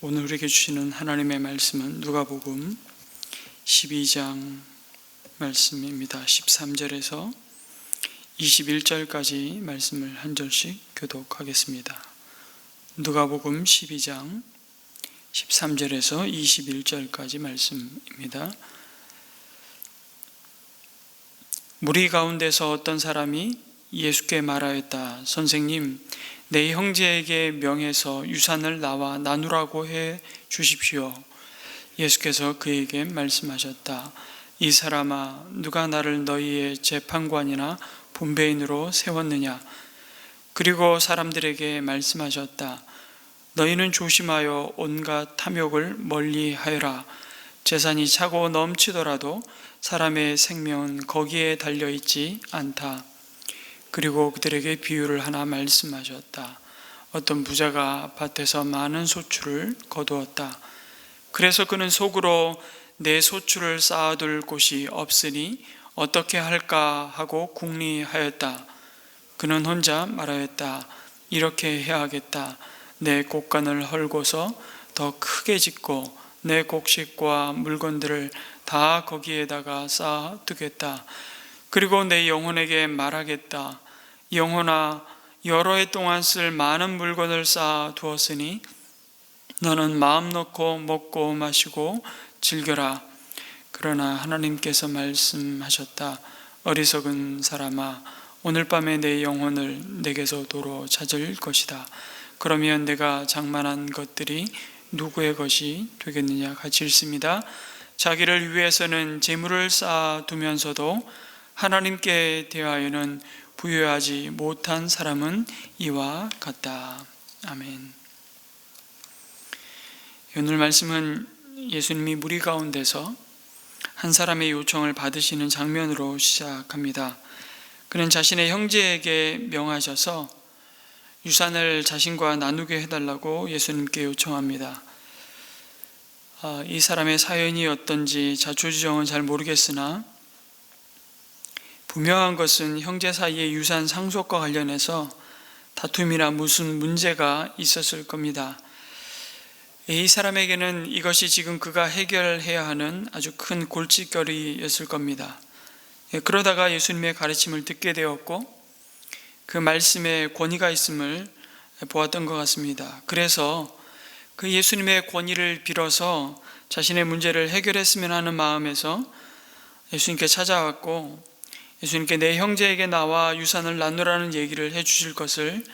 오늘 우리에게 주시는 하나님의 말씀은 누가복음 12장 말씀입니다. 13절에서 21절까지 말씀을 한 절씩 교독하겠습니다. 누가복음 12장 13절에서 21절까지 말씀입니다. 무리 가운데서 어떤 사람이 예수께 말하였다. 선생님, 내 형제에게 명해서 유산을 나와 나누라고 해 주십시오. 예수께서 그에게 말씀하셨다. 이 사람아, 누가 나를 너희의 재판관이나 분배인으로 세웠느냐? 그리고 사람들에게 말씀하셨다. 너희는 조심하여 온갖 탐욕을 멀리하여라. 재산이 차고 넘치더라도 사람의 생명은 거기에 달려있지 않다. 그리고 그들에게 비유를 하나 말씀하셨다. 어떤 부자가 밭에서 많은 소출을 거두었다. 그래서 그는 속으로 내 소출을 쌓아둘 곳이 없으니 어떻게 할까 하고 궁리하였다. 그는 혼자 말하였다. 이렇게 해야겠다. 내 곡간을 헐고서 더 크게 짓고 내 곡식과 물건들을 다 거기에다가 쌓아두겠다. 그리고 내 영혼에게 말하겠다. 영혼아, 여러 해 동안 쓸 많은 물건을 쌓아두었으니 너는 마음 놓고 먹고 마시고 즐겨라. 그러나 하나님께서 말씀하셨다. 어리석은 사람아, 오늘 밤에 내 영혼을 내게서 도로 찾을 것이다. 그러면 내가 장만한 것들이 누구의 것이 되겠느냐? 같이 읽습니다. 자기를 위해서는 재물을 쌓아두면서도 하나님께 대하여는 부여하지 못한 사람은 이와 같다. 아멘. 오늘 말씀은 예수님이 무리 가운데서 한 사람의 요청을 받으시는 장면으로 시작합니다. 그는 자신의 형제에게 명하셔서 유산을 자신과 나누게 해달라고 예수님께 요청합니다. 이 사람의 사연이 어떤지 자초지종은 잘 모르겠으나 분명한 것은 형제 사이의 유산 상속과 관련해서 다툼이나 무슨 문제가 있었을 겁니다. 이 사람에게는 이것이 지금 그가 해결해야 하는 아주 큰 골칫거리였을 겁니다. 그러다가 예수님의 가르침을 듣게 되었고 그 말씀에 권위가 있음을 보았던 것 같습니다. 그래서 그 예수님의 권위를 빌어서 자신의 문제를 해결했으면 하는 마음에서 예수님께 찾아왔고 예수님께 내 형제에게 나와 유산을 나누라는 얘기를 해주실 것을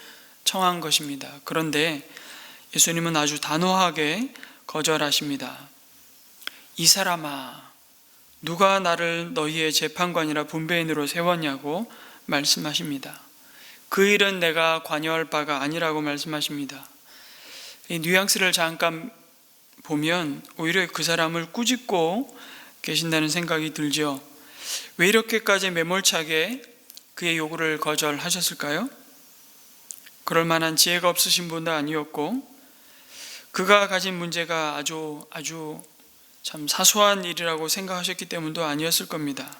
청한 것입니다. 그런데 예수님은 아주 단호하게 거절하십니다. 이 사람아, 누가 나를 너희의 재판관이라 분배인으로 세웠냐고 말씀하십니다. 그 일은 내가 관여할 바가 아니라고 말씀하십니다. 이 뉘앙스를 잠깐 보면 오히려 그 사람을 꾸짖고 계신다는 생각이 들죠. 왜 이렇게까지 매몰차게 그의 요구를 거절하셨을까요? 그럴 만한 지혜가 없으신 분도 아니었고 그가 가진 문제가 아주 참 사소한 일이라고 생각하셨기 때문도 아니었을 겁니다.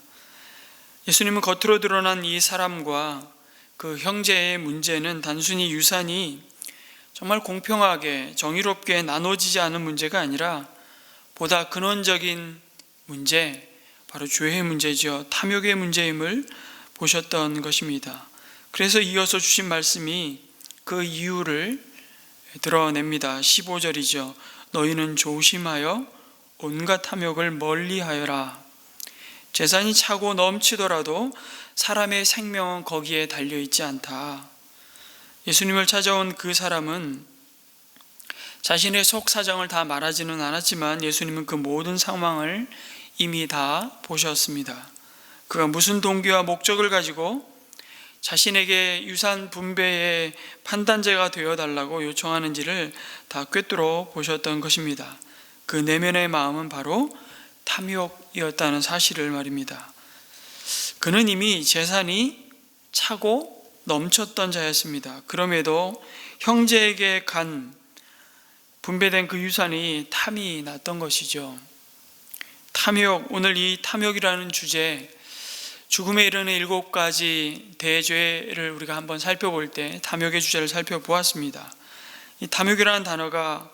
예수님은 겉으로 드러난 이 사람과 그 형제의 문제는 단순히 유산이 정말 공평하게 정의롭게 나눠지지 않은 문제가 아니라 보다 근원적인 문제, 바로 죄의 문제죠. 탐욕의 문제임을 보셨던 것입니다. 그래서 이어서 주신 말씀이 그 이유를 드러냅니다. 15절이죠. 너희는 조심하여 온갖 탐욕을 멀리하여라. 재산이 차고 넘치더라도 사람의 생명은 거기에 달려있지 않다. 예수님을 찾아온 그 사람은 자신의 속 사정을 다 말하지는 않았지만 예수님은 그 모든 상황을 이미 다 보셨습니다. 그가 무슨 동기와 목적을 가지고 자신에게 유산 분배의 판단제가 되어달라고 요청하는지를 다 꿰뚫어 보셨던 것입니다. 그 내면의 마음은 바로 탐욕이었다는 사실을 말입니다. 그는 이미 재산이 차고 넘쳤던 자였습니다. 그럼에도 형제에게 분배된 그 유산이 탐이 났던 것이죠. 탐욕, 오늘 이 탐욕이라는 주제, 죽음에 이르는 7가지 대죄를 우리가 한번 살펴볼 때 탐욕의 주제를 살펴보았습니다. 이 탐욕이라는 단어가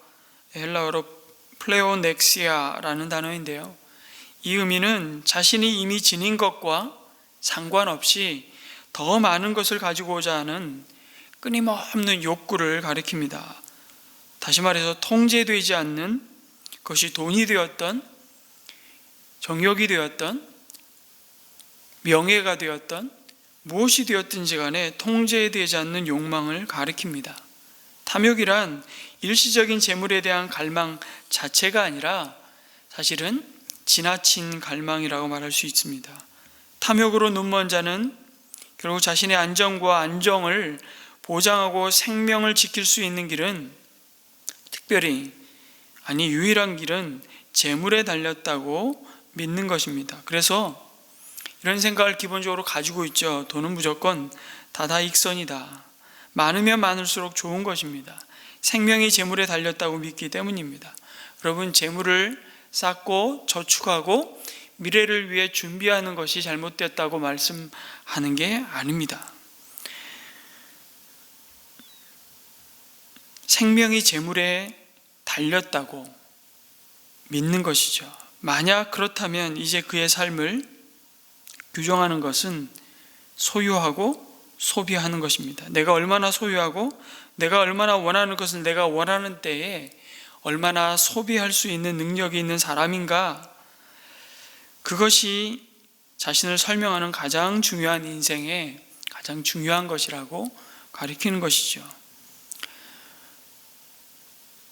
헬라어로 플레오넥시아라는 단어인데요. 이 의미는 자신이 이미 지닌 것과 상관없이 더 많은 것을 가지고자 하는 끊임없는 욕구를 가리킵니다. 다시 말해서 통제되지 않는 것이 돈이 되었던, 정욕이 되었던, 명예가 되었던, 무엇이 되었든지 간에 통제되지 않는 욕망을 가리킵니다. 탐욕이란 일시적인 재물에 대한 갈망 자체가 아니라 사실은 지나친 갈망이라고 말할 수 있습니다. 탐욕으로 눈먼 자는 결국 자신의 안전과 안정을 보장하고 생명을 지킬 수 있는 길은 유일한 길은 재물에 달렸다고 믿는 것입니다. 그래서 이런 생각을 기본적으로 가지고 있죠. 돈은 무조건 다다익선이다. 많으면 많을수록 좋은 것입니다. 생명이 재물에 달렸다고 믿기 때문입니다. 여러분, 재물을 쌓고 저축하고 미래를 위해 준비하는 것이 잘못됐다고 말씀하는 게 아닙니다. 생명이 재물에 달렸다고 믿는 것이죠. 만약 그렇다면 이제 그의 삶을 규정하는 것은 소유하고 소비하는 것입니다. 내가 얼마나 소유하고 내가 얼마나 원하는 것을 내가 원하는 때에 얼마나 소비할 수 있는 능력이 있는 사람인가, 그것이 자신을 설명하는 가장 중요한 인생의 가장 중요한 것이라고 가리키는 것이죠.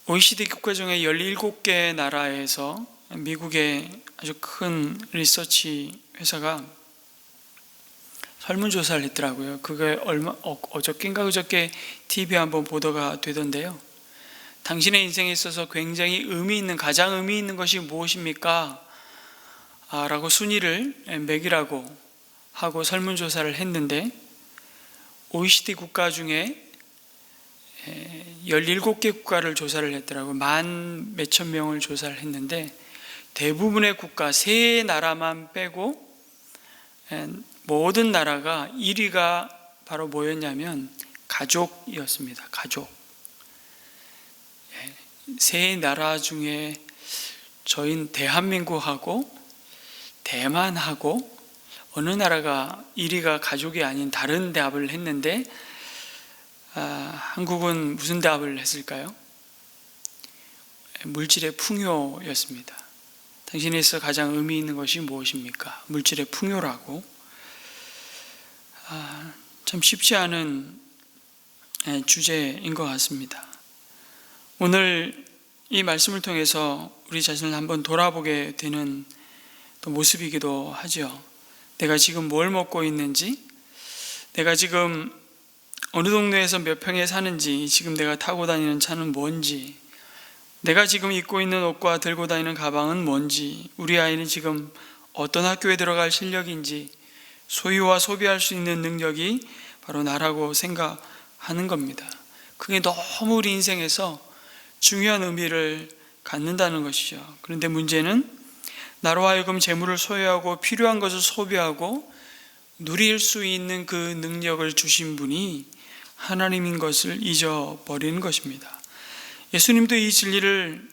OECD 국가 중에 17개 나라에서 미국의 아주 큰 리서치 회사가 설문조사를 했더라고요. 그게 어저께인가 그저께 TV에 한번 보도가 되던데요. 당신의 인생에 있어서 굉장히 가장 의미 있는 것이 무엇입니까? 라고 순위를 매기라고 하고 설문조사를 했는데, OECD 국가 중에 17개 국가를 조사를 했더라고요. 만 몇천 명을 조사를 했는데, 대부분의 국가, 3나라만 빼고 모든 나라가 1위가 바로 뭐였냐면 가족이었습니다. 가족. 3나라 중에 저희 대한민국하고 대만하고 어느 나라가 1위가 가족이 아닌 다른 대답을 했는데, 한국은 무슨 대답을 했을까요? 물질의 풍요였습니다. 당신에서 가장 의미 있는 것이 무엇입니까? 물질의 풍요라고. 참 쉽지 않은 주제인 것 같습니다. 오늘 이 말씀을 통해서 우리 자신을 한번 돌아보게 되는 또 모습이기도 하죠. 내가 지금 뭘 먹고 있는지, 내가 지금 어느 동네에서 몇 평에 사는지, 지금 내가 타고 다니는 차는 뭔지, 내가 지금 입고 있는 옷과 들고 다니는 가방은 뭔지, 우리 아이는 지금 어떤 학교에 들어갈 실력인지, 소유와 소비할 수 있는 능력이 바로 나라고 생각하는 겁니다. 그게 너무 우리 인생에서 중요한 의미를 갖는다는 것이죠. 그런데 문제는 나로 하여금 재물을 소유하고 필요한 것을 소비하고 누릴 수 있는 그 능력을 주신 분이 하나님인 것을 잊어버리는 것입니다. 예수님도 이 진리를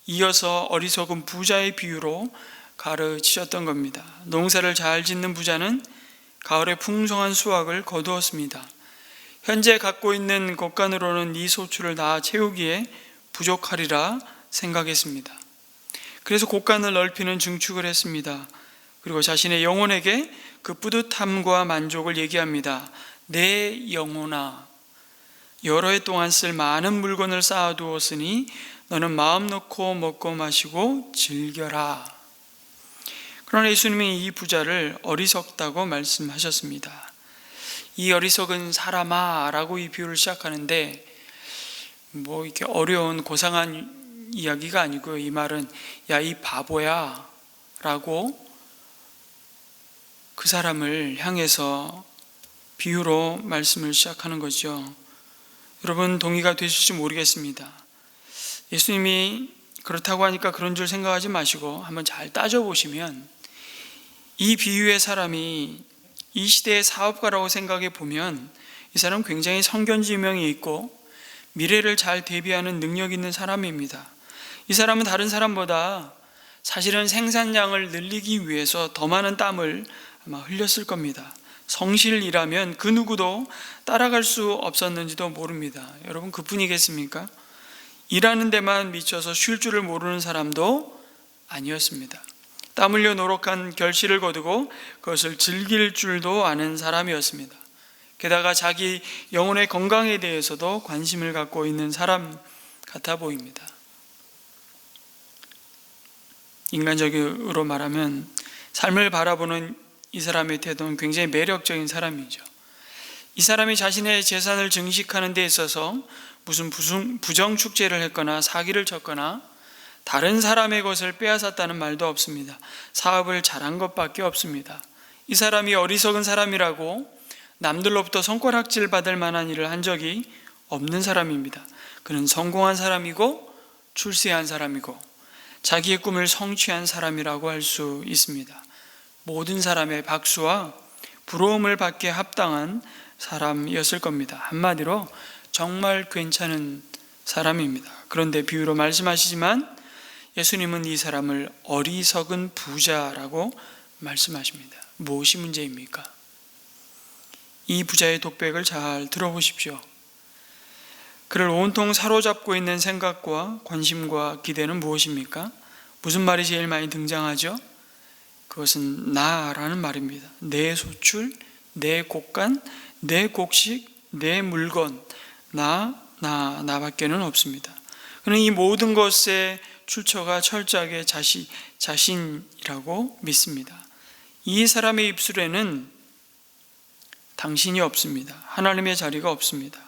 이어서 어리석은 부자의 비유로 가르치셨던 겁니다. 농사를 잘 짓는 부자는 가을에 풍성한 수확을 거두었습니다. 현재 갖고 있는 곳간으로는 이 소출을 다 채우기에 부족하리라 생각했습니다. 그래서 곳간을 넓히는 증축을 했습니다. 그리고 자신의 영혼에게 그 뿌듯함과 만족을 얘기합니다. 내 영혼아, 여러 해 동안 쓸 많은 물건을 쌓아두었으니 너는 마음 놓고 먹고 마시고 즐겨라. 그러나 예수님이 이 부자를 어리석다고 말씀하셨습니다. 이 어리석은 사람아 라고 이 비유를 시작하는데, 이렇게 어려운 고상한 이야기가 아니고요. 이 말은 야, 이 바보야 라고 그 사람을 향해서 비유로 말씀을 시작하는 거죠. 여러분, 동의가 되실지 모르겠습니다. 예수님이 그렇다고 하니까 그런 줄 생각하지 마시고 한번 잘 따져보시면, 이 비유의 사람이 이 시대의 사업가라고 생각해 보면 이 사람은 굉장히 성견지명이 있고 미래를 잘 대비하는 능력 있는 사람입니다. 이 사람은 다른 사람보다 사실은 생산량을 늘리기 위해서 더 많은 땀을 아마 흘렸을 겁니다. 성실이라면 그 누구도 따라갈 수 없었는지도 모릅니다. 여러분, 그뿐이겠습니까? 일하는 데만 미쳐서 쉴 줄을 모르는 사람도 아니었습니다. 땀 흘려 노력한 결실을 거두고 그것을 즐길 줄도 아는 사람이었습니다. 게다가 자기 영혼의 건강에 대해서도 관심을 갖고 있는 사람 같아 보입니다. 인간적으로 말하면 삶을 바라보는 이 사람의 태도는 굉장히 매력적인 사람이죠. 이 사람이 자신의 재산을 증식하는 데 있어서 무슨 부정축제를 했거나 사기를 쳤거나 다른 사람의 것을 빼앗았다는 말도 없습니다. 사업을 잘한 것밖에 없습니다. 이 사람이 어리석은 사람이라고 남들로부터 손가락질 받을 만한 일을 한 적이 없는 사람입니다. 그는 성공한 사람이고 출세한 사람이고 자기의 꿈을 성취한 사람이라고 할 수 있습니다. 모든 사람의 박수와 부러움을 받기에 합당한 사람이었을 겁니다. 한마디로 정말 괜찮은 사람입니다. 그런데 비유로 말씀하시지만 예수님은 이 사람을 어리석은 부자라고 말씀하십니다. 무엇이 문제입니까? 이 부자의 독백을 잘 들어보십시오. 그를 온통 사로잡고 있는 생각과 관심과 기대는 무엇입니까? 무슨 말이 제일 많이 등장하죠? 그것은 나라는 말입니다. 내 소출, 내 곡간, 내 곡식, 내 물건, 나밖에는 없습니다. 그는 이 모든 것의 출처가 철저하게 자신이라고 믿습니다. 이 사람의 입술에는 당신이 없습니다. 하나님의 자리가 없습니다.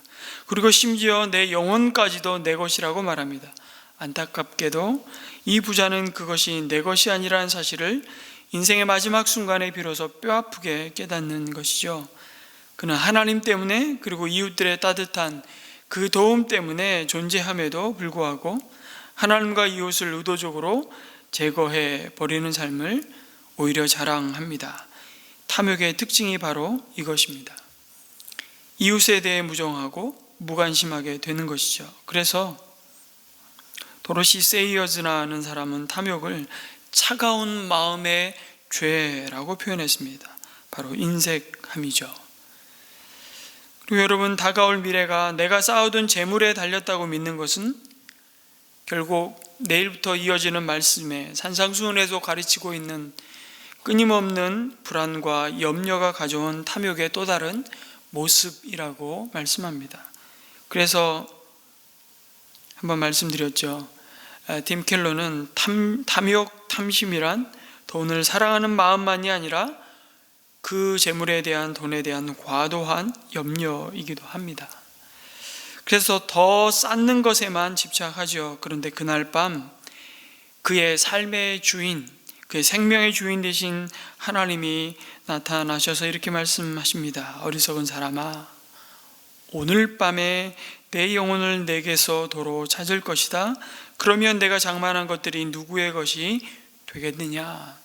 그리고 심지어 내 영혼까지도 내 것이라고 말합니다. 안타깝게도 이 부자는 그것이 내 것이 아니라는 사실을 인생의 마지막 순간에 비로소 뼈아프게 깨닫는 것이죠. 그는 하나님 때문에 그리고 이웃들의 따뜻한 그 도움 때문에 존재함에도 불구하고 하나님과 이웃을 의도적으로 제거해 버리는 삶을 오히려 자랑합니다. 탐욕의 특징이 바로 이것입니다. 이웃에 대해 무정하고 무관심하게 되는 것이죠. 그래서 도로시 세이어즈라는 사람은 탐욕을 차가운 마음의 죄라고 표현했습니다. 바로 인색함이죠. 그리고 여러분, 다가올 미래가 내가 쌓아둔 재물에 달렸다고 믿는 것은 결국 내일부터 이어지는 말씀에 산상수훈에도 가르치고 있는 끊임없는 불안과 염려가 가져온 탐욕의 또 다른 모습이라고 말씀합니다. 그래서 한번 말씀드렸죠. 팀 켈러는 탐욕, 탐심이란 돈을 사랑하는 마음만이 아니라 그 재물에 대한, 돈에 대한 과도한 염려이기도 합니다. 그래서 더 쌓는 것에만 집착하죠. 그런데 그날 밤 그의 삶의 주인, 그의 생명의 주인 되신 하나님이 나타나셔서 이렇게 말씀하십니다. 어리석은 사람아, 오늘 밤에 내 영혼을 내게서 도로 찾을 것이다. 그러면 내가 장만한 것들이 누구의 것이 되겠느냐?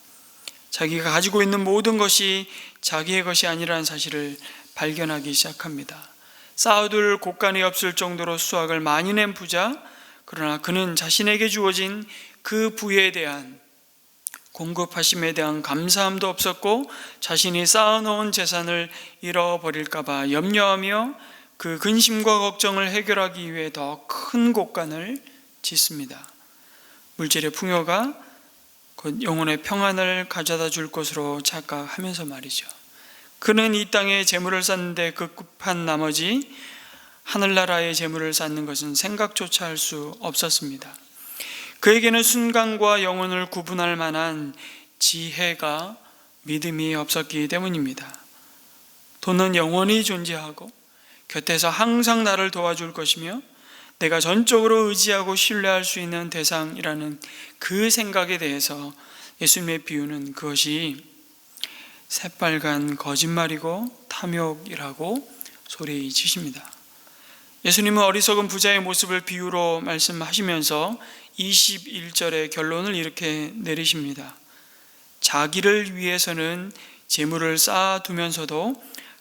자기가 가지고 있는 모든 것이 자기의 것이 아니라는 사실을 발견하기 시작합니다. 쌓아둘 곳간이 없을 정도로 수확을 많이 낸 부자, 그러나 그는 자신에게 주어진 그 부에 대한 공급하심에 대한 감사함도 없었고 자신이 쌓아놓은 재산을 잃어버릴까 봐 염려하며 그 근심과 걱정을 해결하기 위해 더 큰 곳간을 짓습니다. 물질의 풍요가 곧 영혼의 평안을 가져다 줄 것으로 착각하면서 말이죠. 그는 이 땅에 재물을 쌓는데 급급한 나머지 하늘나라의 재물을 쌓는 것은 생각조차 할 수 없었습니다. 그에게는 순간과 영혼을 구분할 만한 지혜가, 믿음이 없었기 때문입니다. 돈은 영원히 존재하고 곁에서 항상 나를 도와줄 것이며 내가 전적으로 의지하고 신뢰할 수 있는 대상이라는 그 생각에 대해서 예수님의 비유는 그것이 새빨간 거짓말이고 탐욕이라고 소리치십니다. 예수님은 어리석은 부자의 모습을 비유로 말씀하시면서 21절의 결론을 이렇게 내리십니다. 자기를 위해서는 재물을 쌓아두면서도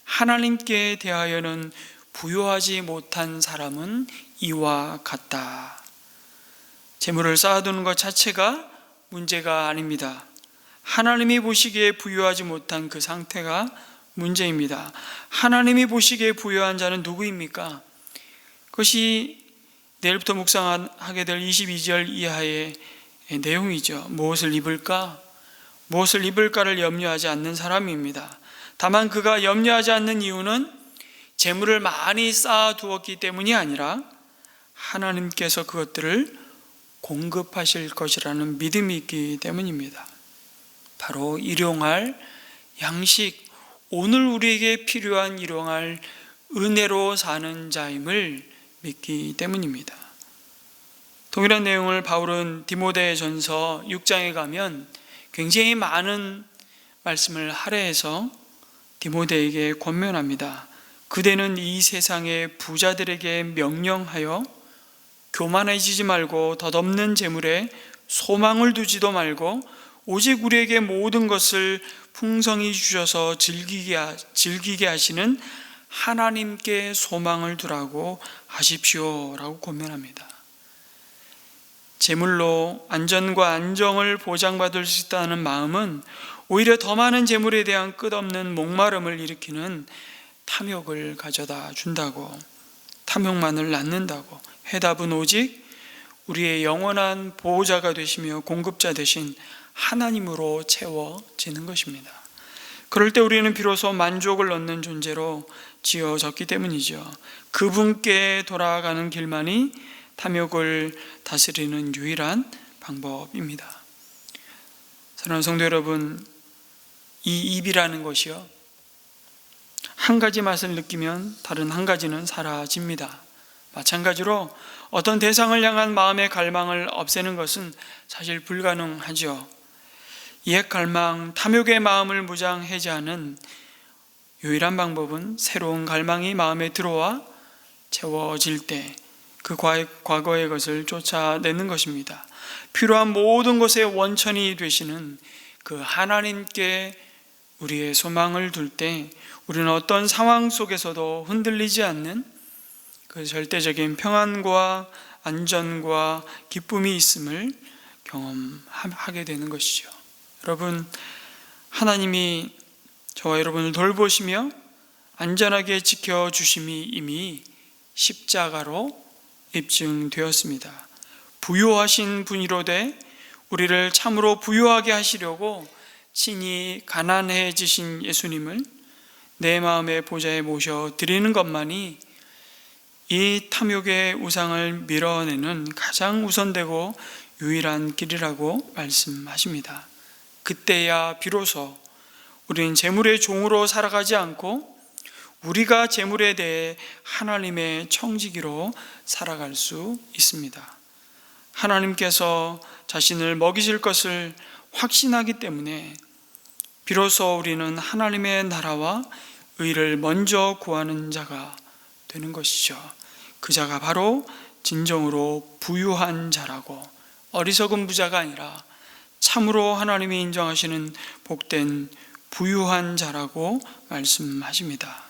하나님께 대하여는 부요하지 못한 사람은 이와 같다. 재물을 쌓아두는 것 자체가 문제가 아닙니다. 하나님이 보시기에 부유하지 못한 그 상태가 문제입니다. 하나님이 보시기에 부유한 자는 누구입니까? 그것이 내일부터 묵상하게 될 22절 이하의 내용이죠. 무엇을 입을까? 무엇을 입을까를 염려하지 않는 사람입니다. 다만 그가 염려하지 않는 이유는 재물을 많이 쌓아두었기 때문이 아니라 하나님께서 그것들을 공급하실 것이라는 믿음이 있기 때문입니다. 바로 일용할 양식, 오늘 우리에게 필요한 일용할 은혜로 사는 자임을 믿기 때문입니다. 동일한 내용을 바울은 디모데전서 6장에 가면 굉장히 많은 말씀을 할애해서 디모데에게 권면합니다. 그대는 이 세상의 부자들에게 명령하여 교만해지지 말고 덧없는 재물에 소망을 두지도 말고 오직 우리에게 모든 것을 풍성히 주셔서 즐기게 하시는 하나님께 소망을 두라고 하십시오 라고 권면합니다. 재물로 안전과 안정을 보장받을 수 있다는 마음은 오히려 더 많은 재물에 대한 끝없는 목마름을 일으키는 탐욕을 가져다 준다고, 탐욕만을 낳는다고, 해답은 오직 우리의 영원한 보호자가 되시며 공급자 되신 하나님으로 채워지는 것입니다. 그럴 때 우리는 비로소 만족을 얻는 존재로 지어졌기 때문이죠. 그분께 돌아가는 길만이 탐욕을 다스리는 유일한 방법입니다. 사랑하는 성도 여러분, 이 입이라는 것이요, 한 가지 맛을 느끼면 다른 한 가지는 사라집니다. 마찬가지로 어떤 대상을 향한 마음의 갈망을 없애는 것은 사실 불가능하죠. 옛 갈망, 탐욕의 마음을 무장 해제하는 유일한 방법은 새로운 갈망이 마음에 들어와 채워질 때 그 과거의 것을 쫓아내는 것입니다. 필요한 모든 것의 원천이 되시는 그 하나님께 우리의 소망을 둘 때 우리는 어떤 상황 속에서도 흔들리지 않는 그 절대적인 평안과 안전과 기쁨이 있음을 경험하게 되는 것이죠. 여러분, 하나님이 저와 여러분을 돌보시며 안전하게 지켜주심이 이미 십자가로 입증되었습니다. 부유하신 분이로되 우리를 참으로 부유하게 하시려고 친히 가난해지신 예수님을 내 마음의 보좌에 모셔 드리는 것만이 이 탐욕의 우상을 밀어내는 가장 우선되고 유일한 길이라고 말씀하십니다. 그때야 비로소 우리는 재물의 종으로 살아가지 않고 우리가 재물에 대해 하나님의 청지기로 살아갈 수 있습니다. 하나님께서 자신을 먹이실 것을 확신하기 때문에 비로소 우리는 하나님의 나라와 의를 먼저 구하는 자가 되는 것이죠. 그 자가 바로 진정으로 부유한 자라고, 어리석은 부자가 아니라 참으로 하나님이 인정하시는 복된 부유한 자라고 말씀하십니다.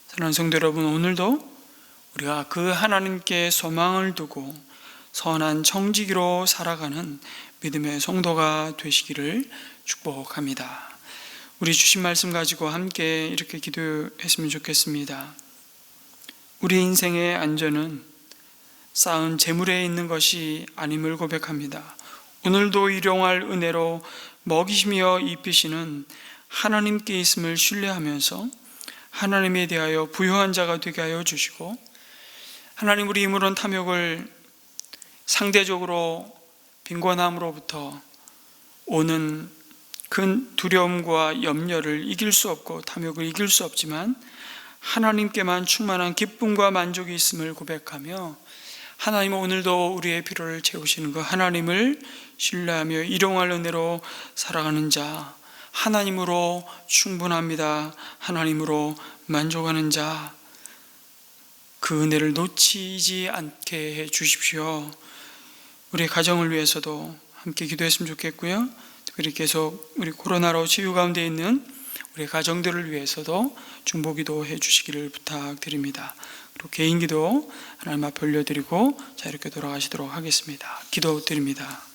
사랑하는 성도 여러분, 오늘도 우리가 그 하나님께 소망을 두고 선한 청지기로 살아가는 믿음의 성도가 되시기를 축복합니다. 우리 주신 말씀 가지고 함께 이렇게 기도했으면 좋겠습니다. 우리 인생의 안전은 쌓은 재물에 있는 것이 아님을 고백합니다. 오늘도 일용할 은혜로 먹이시며 입히시는 하나님께 있음을 신뢰하면서 하나님에 대하여 부유한 자가 되게 하여 주시고, 하나님, 우리 이물은 탐욕을 상대적으로 빈곤함으로부터 오는 큰 두려움과 염려를 이길 수 없고 탐욕을 이길 수 없지만 하나님께만 충만한 기쁨과 만족이 있음을 고백하며, 하나님은 오늘도 우리의 필요를 채우시는 그 하나님을 신뢰하며 일용할 은혜로 살아가는 자, 하나님으로 충분합니다, 하나님으로 만족하는 자, 그 은혜를 놓치지 않게 해 주십시오. 우리 가정을 위해서도 함께 기도했으면 좋겠고요. 특별히 계속 우리 코로나로 치유 가운데 있는 우리 가정들을 위해서도 중보기도 해주시기를 부탁드립니다. 그리고 개인기도 하나님 앞에 올려드리고 자 이렇게 돌아가시도록 하겠습니다. 기도드립니다.